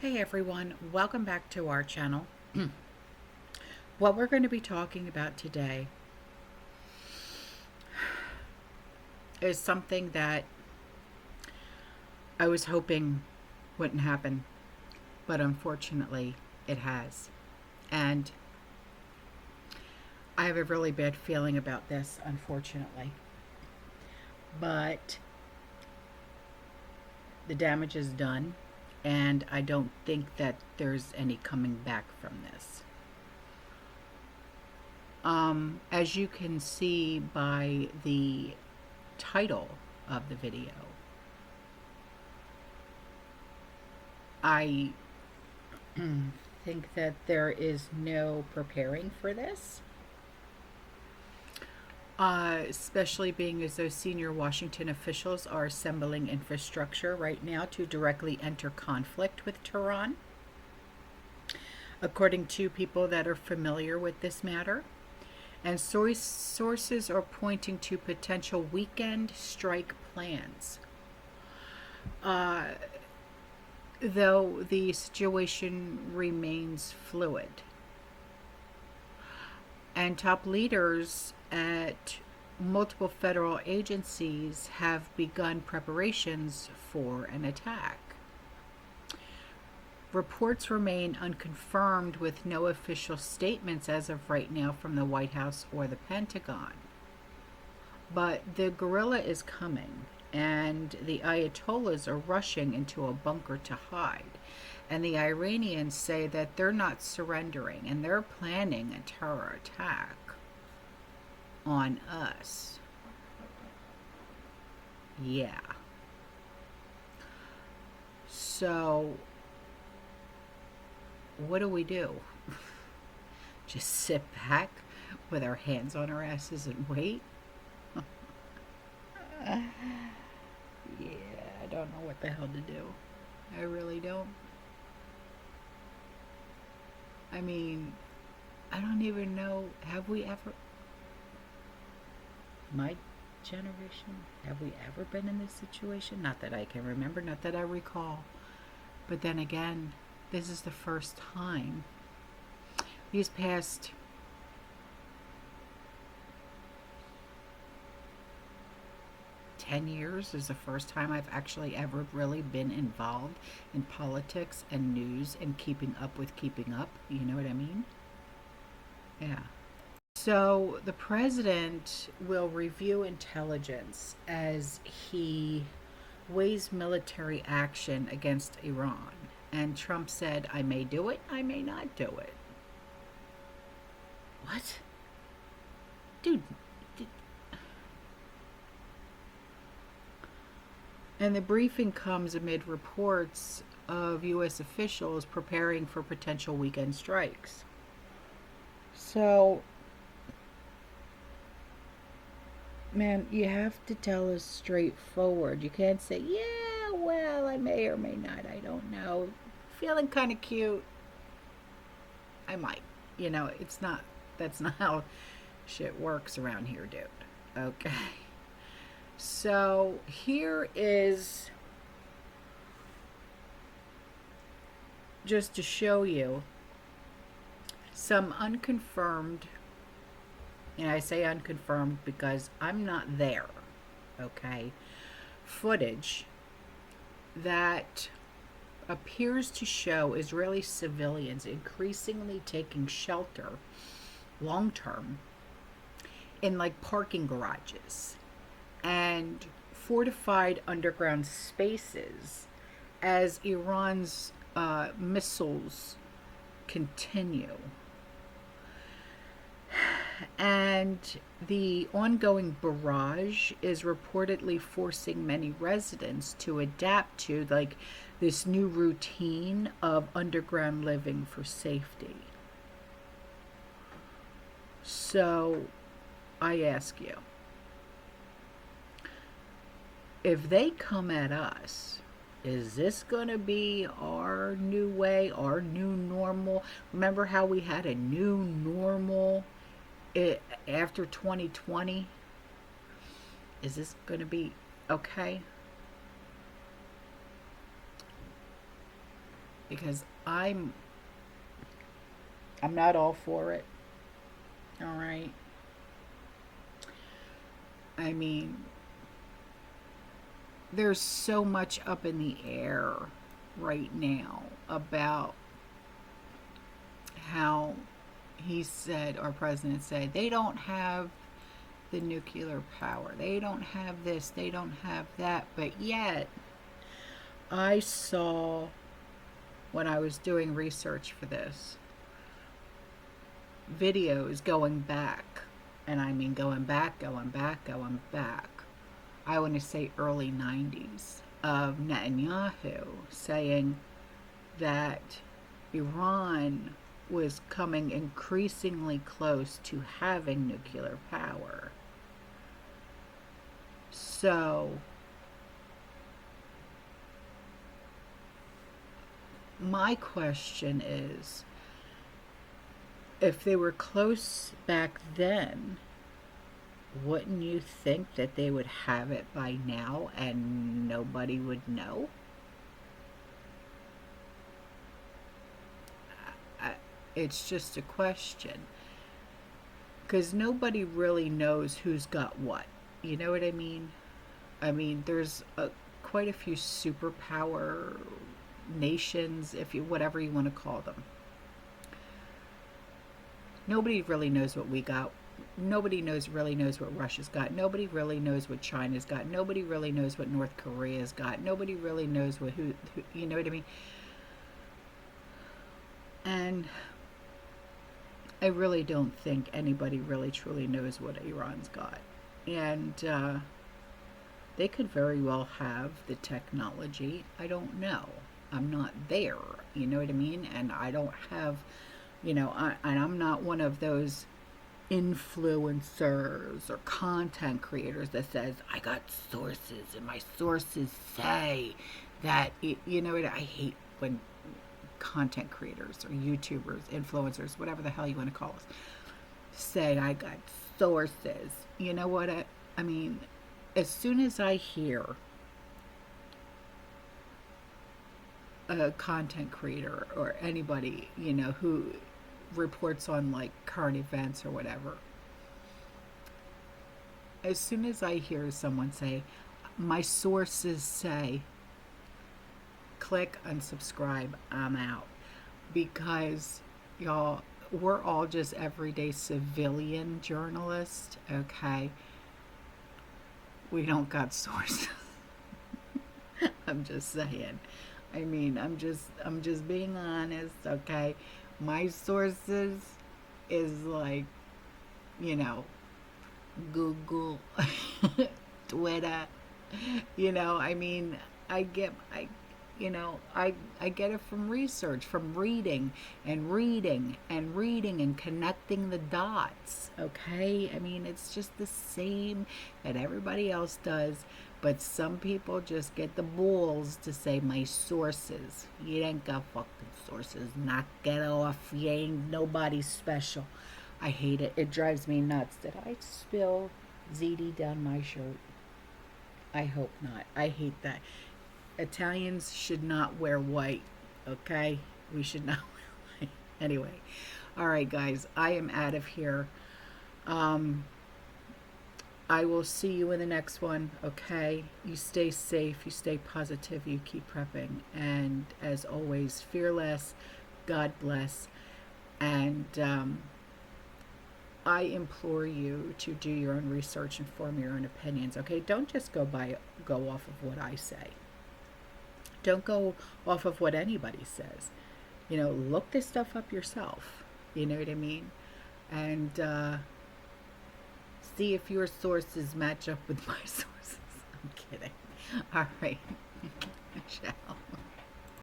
Hey everyone, welcome back to our channel. What we're going to be talking about today is something that I was hoping wouldn't happen, but unfortunately it has. And I have a really bad feeling about this, unfortunately. But the damage is done, and I don't think that there's any coming back from this. As you can see by the title of the video, I think that there is no preparing for this, especially being as those senior Washington officials are assembling infrastructure right now to directly enter conflict with Tehran. According to people that are familiar with this matter, and sources are pointing to potential weekend strike plans. Though the situation remains fluid. And top leaders at multiple federal agencies have begun preparations for an attack. Reports remain unconfirmed with no official statements as of right now from the White House or the Pentagon. But the guerrilla is coming, and the Ayatollahs are rushing into a bunker to hide. And the Iranians say that they're not surrendering, and they're planning a terror attack on us. Yeah. So what do we do? Just sit back with our hands on our asses and wait? Yeah, I don't know what the hell to do. I really don't. I mean, I don't even know, have we ever, my generation, have we ever been in this situation? Not that I can remember, not that I recall. But then again, this is the first time. These past 10 years is the first time I've actually ever really been involved in politics and news and keeping up with keeping up. You know what I mean? Yeah. So the president will review intelligence as he weighs military action against Iran. And Trump said, I may do it, I may not do it. What? Dude. And the briefing comes amid reports of U.S. officials preparing for potential weekend strikes. So, man, you have to tell us straightforward. You can't say, yeah, well, I may or may not. I don't know. Feeling kind of cute. I might. You know, that's not how shit works around here, dude. Okay. So here is just to show you some unconfirmed, and I say unconfirmed because I'm not there, okay, footage that appears to show Israeli civilians increasingly taking shelter long term in like parking garages and fortified underground spaces as Iran's missiles continue. And the ongoing barrage is reportedly forcing many residents to adapt to like this new routine of underground living for safety. So I ask you, if they come at us, is this going to be our new way, our new normal? Remember how we had a new normal after 2020? Is this going to be okay? because I'm not all for it. All right. I mean, there's so much up in the air right now about how he said, our president said, they don't have the nuclear power. They don't have this, they don't have that. But yet, I saw when I was doing research for this videos going back, and I mean going back, going back, going back. I want to say early 90s of Netanyahu saying that Iran was coming increasingly close to having nuclear power. So, my question is, if they were close back then, wouldn't you think that they would have it by now and nobody would know? It's just a question. Because nobody really knows who's got what. You know what I mean? I mean, there's quite a few superpower nations, if you whatever you want to call them. Nobody really knows what we got. Nobody really knows what Russia's got. Nobody really knows what China's got. Nobody really knows what North Korea's got. Nobody really knows what who you know what I mean? And I really don't think anybody really truly knows what Iran's got. And they could very well have the technology. I don't know. I'm not there. You know what I mean? And I don't have, and I'm not one of those influencers or content creators that says, I got sources and my sources say that, you know what? I hate when content creators or YouTubers, influencers, whatever the hell you want to call us, say I got sources. You know what? I mean, as soon as I hear a content creator or anybody, who reports on like current events or whatever, as soon as I hear someone say, my sources say, click unsubscribe, I'm out. Because, y'all, we're all just everyday civilian journalists, okay? We don't got sources. I'm just saying. I mean, I'm just being honest, okay? My sources is like, Google, Twitter, I mean, I get it from research, from reading and reading and reading and connecting the dots, okay? I mean, it's just the same that everybody else does, but some people just get the balls to say, my sources. You ain't got fucking sources. Knock it off. You ain't nobody special. I hate it. It drives me nuts. Did I spill ZD down my shirt? I hope not. I hate that. Italians should not wear white, okay? We should not wear white. Anyway, all right, guys, I am out of here. I will see you in the next one, okay? You stay safe, you stay positive, you keep prepping. And as always, fearless, God bless. And I implore you to do your own research and form your own opinions, okay? Don't just go off of what I say. Don't go off of what anybody says. Look this stuff up yourself. You know what I mean? And see if your sources match up with my sources. I'm kidding. All right. Ciao.